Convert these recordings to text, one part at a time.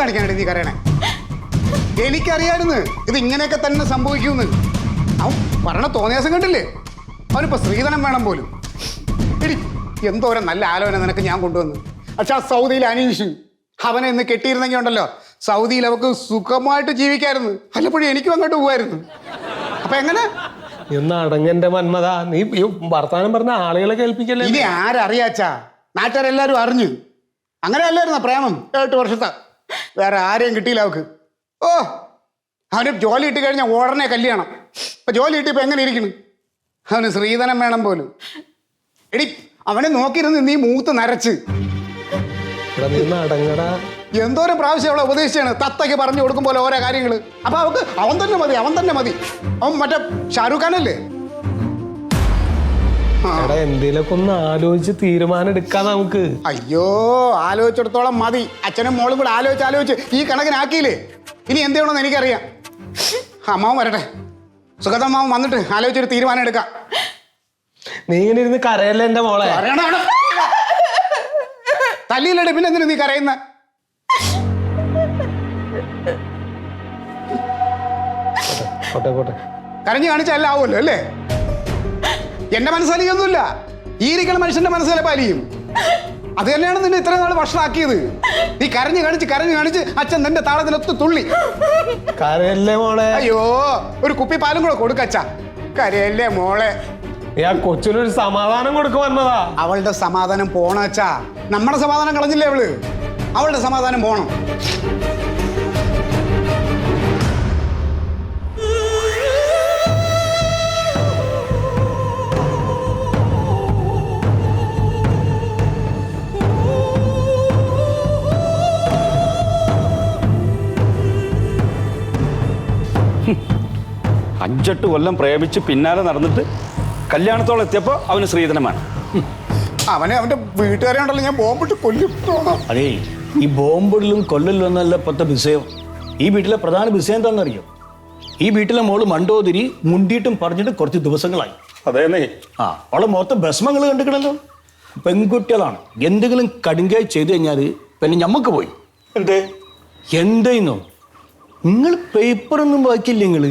കാണിക്കാനാണ് നീ കരയണേ? എനിക്കറിയായിരുന്നു ഇത് ഇങ്ങനെയൊക്കെ തന്നെ സംഭവിക്കുമെന്ന്. അവൻ പറഞ്ഞ തോന്നിയാസം കണ്ടില്ലേ? അവനിപ്പോ സ്ത്രീധനം വേണം പോലും. എടി എന്തോരം നല്ല ആലോചന നിനക്ക് ഞാൻ കൊണ്ടുവന്നു. പക്ഷെ ആ സൗദിയിൽ അനീഷ് അവനെ ഇന്ന് കെട്ടിയിരുന്നെങ്കിൽ ഉണ്ടല്ലോ, സൗദിയിൽ അവർക്ക് സുഖമായിട്ട് ജീവിക്കായിരുന്നു. വല്ലപ്പോഴും എനിക്കും അങ്ങോട്ട് പോവായിരുന്നു. അപ്പൊ എങ്ങനെ അടങ്ങന്റെ മന്മത, നീ ഈ വർത്താനം പറഞ്ഞ ആളുകളെ കേൾപ്പിക്കല്ലേ? ഇനി ആരറിയാച്ചാ? നാട്ടുകാരെല്ലാരും അറിഞ്ഞു. അങ്ങനെ അല്ലായിരുന്ന പ്രേമം 8 വർഷത്തെ. വേറെ ആരെയും കിട്ടിയില്ല അവക്ക്. ഓ, അവന് ജോലി കിട്ടി കഴിഞ്ഞാൽ ഉടനെ കല്യാണം. ഇപ്പൊ ജോലി കിട്ടിയപ്പോ എങ്ങനെ ഇരിക്കുന്നു? അവന് സ്ത്രീധനം വേണം പോലും. എടി അവനെ നോക്കിയിരുന്ന് നീ മൂത്ത് നരച്ച്. എന്തോരം പ്രാവശ്യം അവളെ ഉപദേശിച്ചാണ് തത്തയ്ക്ക് പറഞ്ഞു കൊടുക്കും പോലെ ഓരോ കാര്യങ്ങള്. അപ്പൊ അവക്ക് അവൻ തന്നെ മതി. അവൻ മറ്റേ ഷാരൂഖ് ഖാനല്ലേ? എന്തേലൊക്കെ ഒന്ന് ആലോചിച്ച് തീരുമാനം എടുക്കാം നമുക്ക്. അയ്യോ, ആലോചിച്ചിടത്തോളം മതി. അച്ഛനും മോളും കൂടെ ആലോചിച്ച് ഈ കണക്കിനാക്കിയില്ലേ? ഇനി എന്ത് ചെയ്യണമെന്ന് എനിക്കറിയാം. അമ്മാവൻ വരട്ടെ, സുഗതമ്മാവൻ വന്നിട്ട് ആലോചിച്ചൊരു തീരുമാനം എടുക്കാം. നീ ഇങ്ങനെ ഇരുന്ന് കരയല്ലേ എന്റെ മോളെ? തല്ലിയില്ലേ, പിന്നെ എന്തിനു നീ കരയുന്ന? കരഞ്ഞു കാണിച്ചല്ല ആവുമല്ലോ അല്ലേ? എന്റെ മനസ്സലിയൊന്നുമില്ല, ഈ ഇരിക്കുന്ന മനുഷ്യന്റെ മനസ്സിലെ പാലിയും. അത് തന്നെയാണ് നിന്നെ ഇത്രയും നാൾ ഭക്ഷണമാക്കിയത്. നീ കരഞ്ഞു കാണിച്ച് അച്ഛൻ നിന്റെ താളത്തിലൊത്ത് തുള്ളി. കരയല്ലേ മോളെ? അയ്യോ, ഒരു കുപ്പി പാലും കൂടെ കൊടുക്കച്ച. കരയല്ലേ മോളെ? കൊച്ചിനൊരു സമാധാനം കൊടുക്കുമെന്നതാ. അവളുടെ സമാധാനം പോണച്ചാ. നമ്മുടെ സമാധാനം കളഞ്ഞില്ലേ അവള്? അവളുടെ സമാധാനം പോണം. അഞ്ചെട്ട് കൊല്ലം പ്രേമിച്ച് പിന്നാലെ നടന്നിട്ട് കല്യാണത്തോളം എത്തിയപ്പോൾ അവന് സ്ത്രീധനമാണ്. അവനെ അവന്റെ വീട്ടുകാരെ ഉണ്ടല്ലോ ഞാൻ ബോംബിട്ട് കൊല്ലും. അതേ, ഈ ബോംബിടലും കൊല്ലലും എന്നല്ല ഇപ്പോഴത്തെ വിഷയം. ഈ വീട്ടിലെ പ്രധാന വിഷയം എന്താണെന്നറിയോ? ഈ വീട്ടിലെ മോള് മണ്ടോതിരി മുണ്ടിയിട്ടും പറഞ്ഞിട്ട് കുറച്ച് ദിവസങ്ങളായി. അതേന്നേ. അവളെ മൊത്തം ഭസ്മങ്ങൾ കണ്ടിക്കണല്ലോ. പെൺകുട്ടികളാണ് എന്തെങ്കിലും കടുങ്കായി ചെയ്തു കഴിഞ്ഞാൽ പിന്നെ ഞമ്മക്ക് പോയി. എന്തേന്നോ നിങ്ങൾ പേപ്പറൊന്നും വായിക്കില്ല? നിങ്ങൾ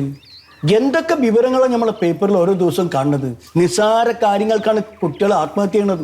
എന്തൊക്കെ വിവരങ്ങളാണ് നമ്മളെ പേപ്പറിൽ ഓരോ ദിവസവും കാണുന്നത്? നിസ്സാര കാര്യങ്ങൾക്കാണ് കുട്ടികൾ ആത്മഹത്യ ചെയ്യണത്.